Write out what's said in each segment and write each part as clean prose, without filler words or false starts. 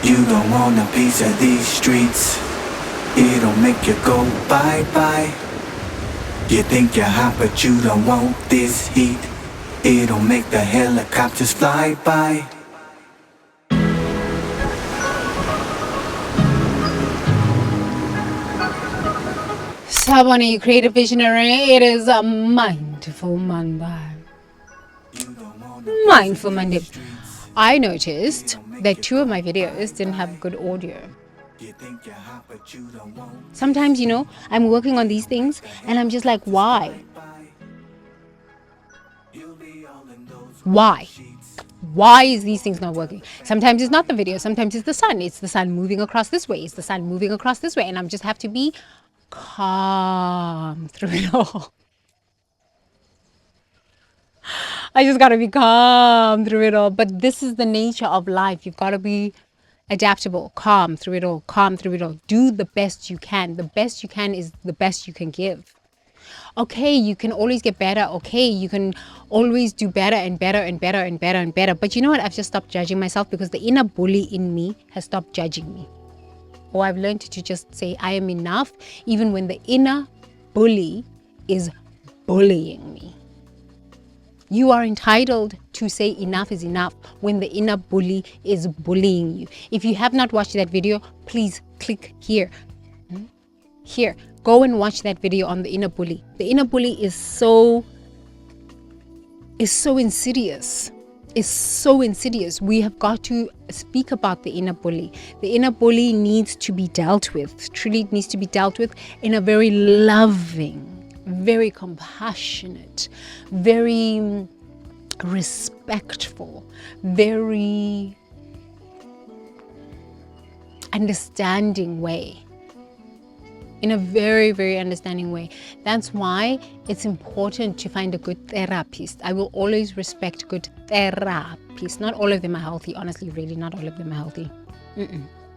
You don't want a piece of these streets. It'll make you go bye-bye. You think you're hot but you don't want this heat. It'll make the helicopters fly by. Someone, you create a visionary. It is a mindful Monday. Mindful Monday. I noticed that 2 of my videos didn't have good audio. Sometimes, I'm working on these things and I'm just like, why? Why? Why is these things not working? Sometimes it's not the video. Sometimes it's the sun. It's the sun moving across this way. It's the sun moving across this way. And I just have to be calm through it all. I just got to be calm through it all. But this is the nature of life. You've got to be adaptable, calm through it all, calm through it all. Do the best you can. The best you can is the best you can give. Okay, you can always get better. Okay, you can always do better and better and better and better and better. But you know what? I've just stopped judging myself because the inner bully in me has stopped judging me. Or I've learned to just say I am enough even when the inner bully is bullying me. You are entitled to say enough is enough when the inner bully is bullying you. If you have not watched that video, please click here. Here, go and watch that video on the inner bully. The inner bully is so insidious. It's so insidious. We have got to speak about the inner bully. The inner bully needs to be dealt with. Truly, it needs to be dealt with in a very loving, very compassionate, very respectful, very understanding way. In a very, very understanding way. That's why it's important to find a good therapist. I will always respect good therapists. Not all of them are healthy. Honestly, really, not all of them are healthy.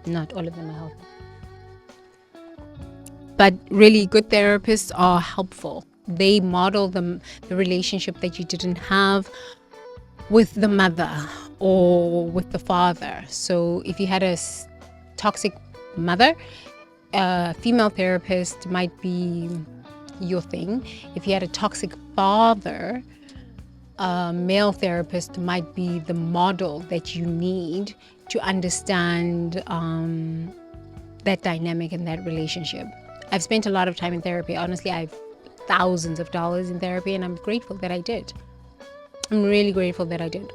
Not all of them are healthy. But really, good therapists are helpful. They model the relationship that you didn't have with the mother or with the father. So if you had a toxic mother, a female therapist might be your thing. If you had a toxic father, a male therapist might be the model that you need to understand that dynamic in that relationship. I've spent a lot of time in therapy. Honestly, I've thousands of dollars in therapy, and I'm grateful that I did. I'm really grateful that I did.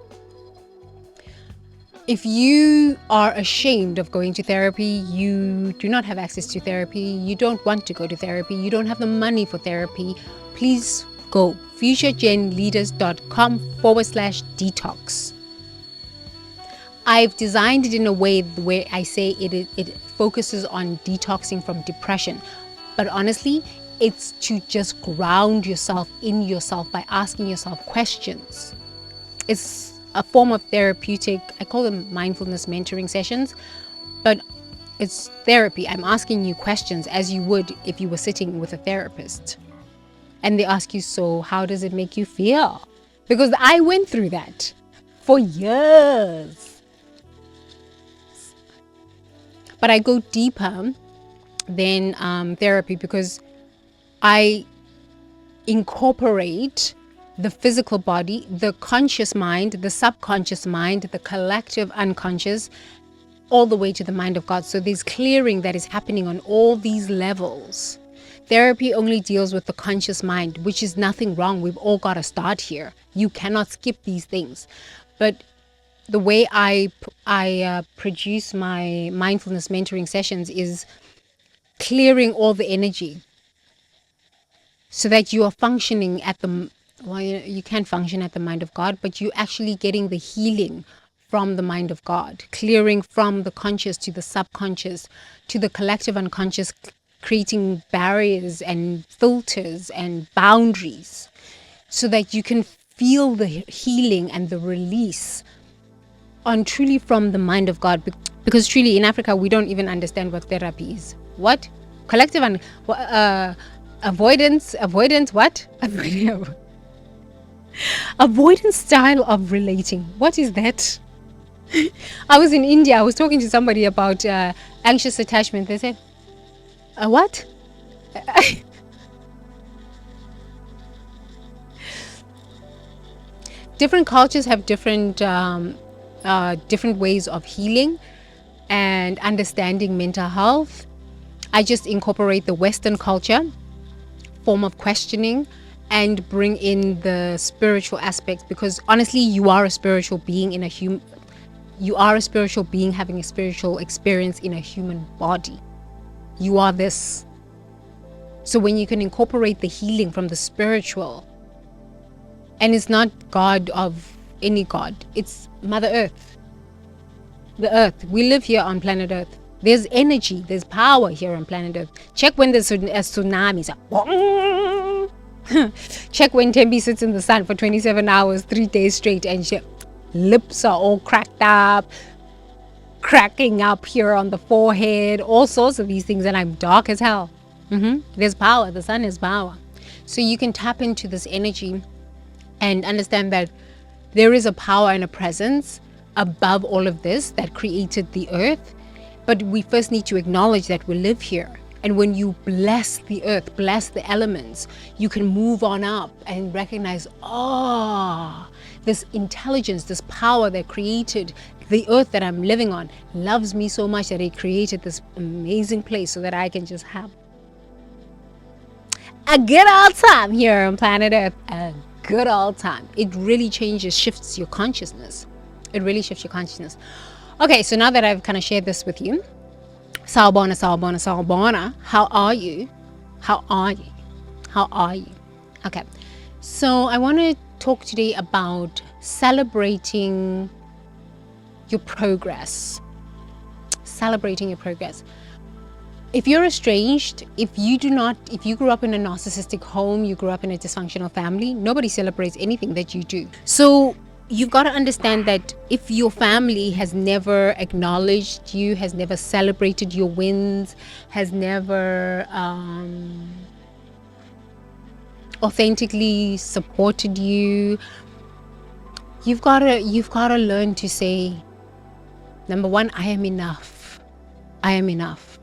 If you are ashamed of going to therapy, you do not have access to therapy, you don't want to go to therapy, you don't have the money for therapy, please go futuregenleaders.com/detox. I've designed it in a way where I say it focuses on detoxing from depression. But honestly, it's to just ground yourself in yourself by asking yourself questions. It's a form of therapeutic, I call them mindfulness mentoring sessions, but it's therapy. I'm asking you questions as you would if you were sitting with a therapist. And they ask you, so how does it make you feel? Because I went through that for years. But I go deeper than therapy because I incorporate the physical body, the conscious mind, the subconscious mind, the collective unconscious, all the way to the mind of God. So there's clearing that is happening on all these levels. Therapy only deals with the conscious mind, which is nothing wrong. We've all got to start here. You cannot skip these things. But the way I produce my mindfulness mentoring sessions is clearing all the energy so that you are functioning at the you can function at the mind of God, but you're actually getting the healing from the mind of God, clearing from the conscious to the subconscious to the collective unconscious, creating barriers and filters and boundaries so that you can feel the healing and the release on truly from the mind of God. Because truly in Africa, we don't even understand what therapy is. What? Collective and avoidance, what? Avoidance style of relating. What is that? I was in India. I was talking to somebody about anxious attachment. They said, what? Different cultures have different ways of healing and understanding mental health. I just incorporate the Western culture form of questioning and bring in the spiritual aspects, because honestly, you are a spiritual being in a you are a spiritual being having a spiritual experience in a human body. You are this. So when you can incorporate the healing from the spiritual, and it's not God of any God, it's Mother Earth. The Earth. We live here on planet Earth. There's energy, there's power here on planet Earth. Check when there's a tsunami. Check when Tembi sits in the sun for 27 hours, 3 days straight, and lips are all cracked up, cracking up here on the forehead, all sorts of these things, and I'm dark as hell. There's power. The sun is power. So you can tap into this energy and understand that there is a power and a presence above all of this that created the earth. But we first need to acknowledge that we live here. And when you bless the earth, bless the elements, you can move on up and recognize, this intelligence, this power that created the earth that I'm living on loves me so much that it created this amazing place so that I can just have a good old time here on planet Earth. A good old time. It really shifts your consciousness. It really shifts your consciousness. Okay, so now that I've kind of shared this with you, Sawubona, how are you? How are you? How are you? Okay, so I want to talk today about celebrating your progress. Celebrating your progress. If you're estranged, if you grew up in a narcissistic home, you grew up in a dysfunctional family, nobody celebrates anything that you do. So you've got to understand that if your family has never acknowledged you, has never celebrated your wins, has never authentically supported you, you've got to learn to say, number one, I am enough. I am enough.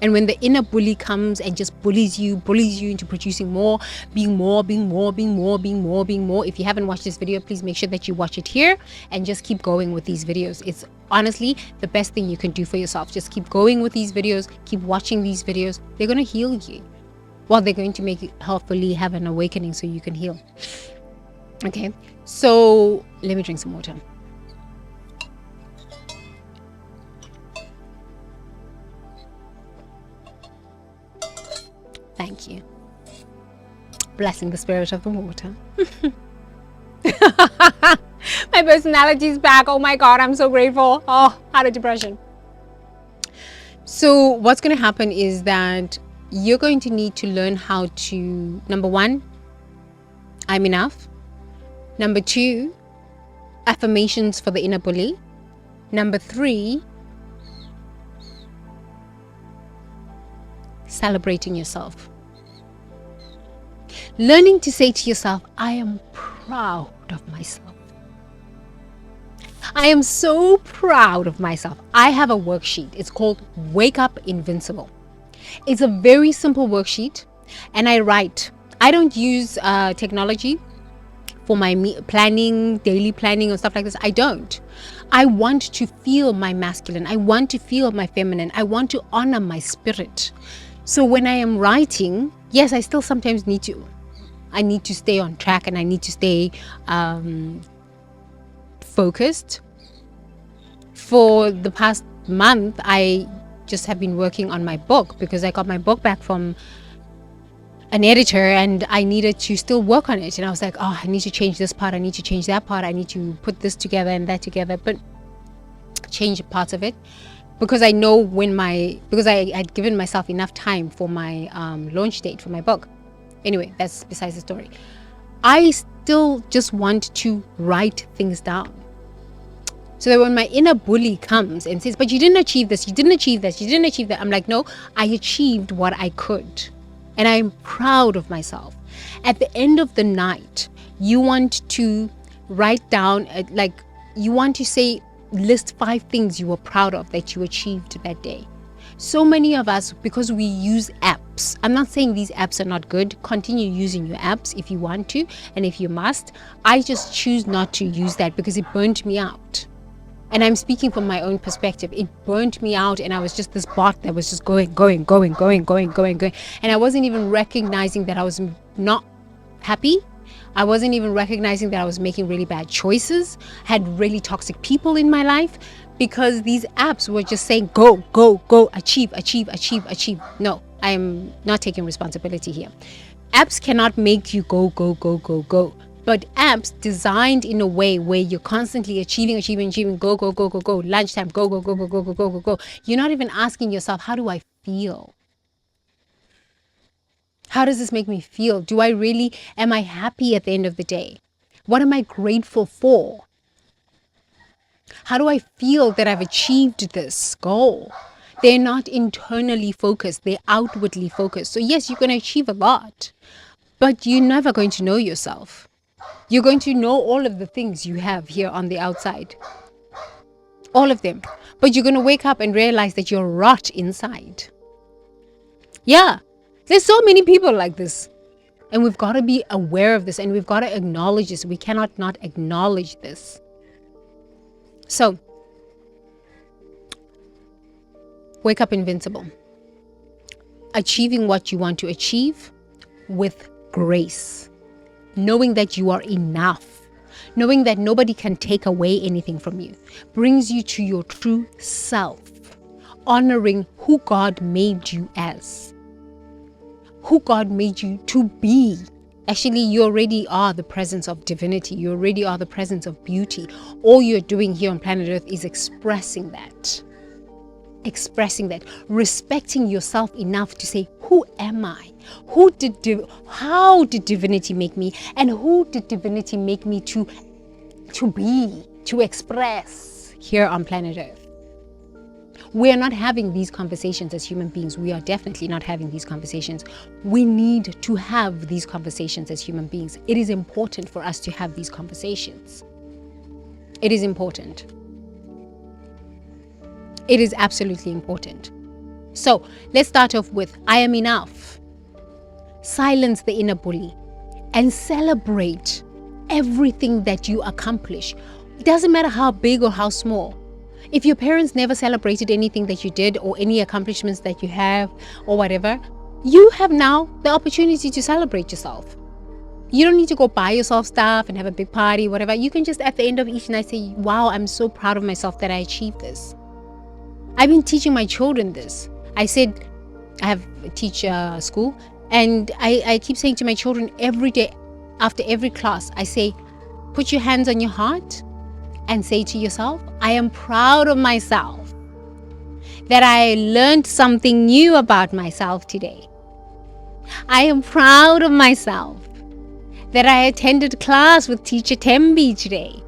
And when the inner bully comes and just bullies you into producing more, being more. If you haven't watched this video, please make sure that you watch it here and just keep going with these videos. It's honestly the best thing you can do for yourself. Just keep going with these videos, keep watching these videos. They're going to heal you. Well, they're going to make you hopefully have an awakening so you can heal. Okay, so let me drink some water. Thank you. Blessing the spirit of the water. My personality is back. Oh my God, I'm so grateful. Oh, out of depression. So what's going to happen is that you're going to need to learn how to, number one, I'm enough. Number two, affirmations for the inner bully. Number three, celebrating yourself. Learning to say to yourself, I am proud of myself. I am so proud of myself. I have a worksheet. It's called Wake Up Invincible. It's a very simple worksheet, and I write. I don't use technology for my planning, daily planning or stuff like this. I don't. I want to feel my masculine. I want to feel my feminine. I want to honor my spirit. So when I am writing, yes, I still sometimes need to stay on track, and I need to stay focused. For the past month, I just have been working on my book because I got my book back from an editor and I needed to still work on it. And I was like, I need to change this part. I need to change that part. I need to put this together and that together, but change parts of it. Because I know because I had given myself enough time for my launch date for my book. Anyway, that's besides the story. I still just want to write things down. So that when my inner bully comes and says, but you didn't achieve this, you didn't achieve this, you didn't achieve that. I'm like, no, I achieved what I could. And I'm proud of myself. At the end of the night, you want to write down, you want to say, list 5 things you were proud of that you achieved that day. So many of us, because we use apps, I'm not saying these apps are not good. Continue using your apps if you want to and if you must. I just choose not to use that because it burnt me out. And I'm speaking from my own perspective. It burnt me out, and I was just this bot that was just going. And I wasn't even recognizing that I was not happy. I wasn't even recognizing that I was making really bad choices, had really toxic people in my life, because these apps were just saying, go, achieve. No, I am not taking responsibility here. Apps cannot make you go. But apps designed in a way where you're constantly achieving, go. Lunchtime, go. You're not even asking yourself, how do I feel? How does this make me feel? Am I happy at the end of the day? What am I grateful for? How do I feel that I've achieved this goal? They're not internally focused, they're outwardly focused. So yes, you're going to achieve a lot, but you're never going to know yourself. You're going to know all of the things you have here on the outside. All of them. But you're going to wake up and realize that you're rot inside. Yeah. There's so many people like this. And we've got to be aware of this, and we've got to acknowledge this. We cannot not acknowledge this. So, wake up invincible. Achieving what you want to achieve with grace. Knowing that you are enough. Knowing that nobody can take away anything from you. Brings you to your true self. Honoring who God made you as. Who God made you to be. Actually, you already are the presence of divinity. You already are the presence of beauty. All you're doing here on planet Earth is expressing that. Respecting yourself enough to say, who am I? How did divinity make me? And who did divinity make me to be, to express here on planet Earth? We are not having these conversations as human beings. We are definitely not having these conversations. We need to have these conversations as human beings. It is important for us to have these conversations. It is important. It is absolutely important. So let's start off with, I am enough. Silence the inner bully and celebrate everything that you accomplish. It doesn't matter how big or how small. If your parents never celebrated anything that you did or any accomplishments that you have or whatever, you have now the opportunity to celebrate yourself. You don't need to go buy yourself stuff and have a big party, whatever. You can just at the end of each night say, wow, I'm so proud of myself that I achieved this. I've been teaching my children this. I said, I teach school, and I keep saying to my children every day after every class, I say, put your hands on your heart and say to yourself, I am proud of myself that I learned something new about myself today. I am proud of myself that I attended class with teacher Tembi today.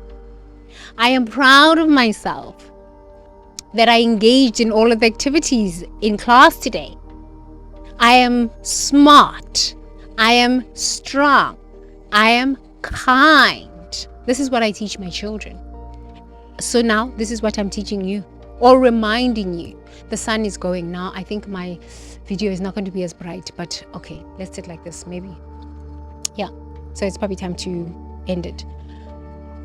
I am proud of myself that I engaged in all of the activities in class today. I am smart. I am strong. I am kind. This is what I teach my children. So now this is what I'm teaching you, or reminding you. The sun is going now. I think my video is not going to be as bright, but okay, let's sit like this maybe. Yeah, so it's probably time to end it.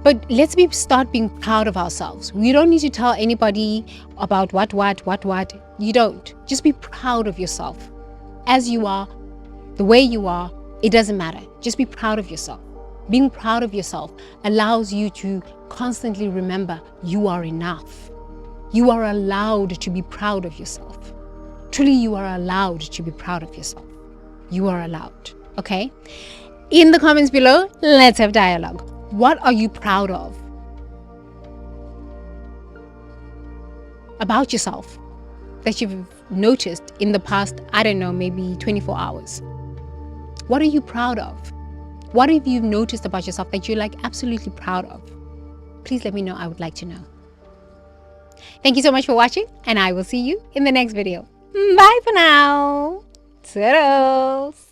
But let's start being proud of ourselves. We don't need to tell anybody about what. You don't. Just be proud of yourself. As you are, the way you are, it doesn't matter. Just be proud of yourself. Being proud of yourself allows you to constantly remember you are enough. You are allowed to be proud of yourself. Truly, you are allowed to be proud of yourself. You are allowed. Okay? In the comments below, let's have dialogue. What are you proud of about yourself that you've noticed in the past, I don't know, maybe 24 hours? What are you proud of? What have you noticed about yourself that you're absolutely proud of? Please let me know. I would like to know. Thank you so much for watching, and I will see you in the next video. Bye for now. Toodles.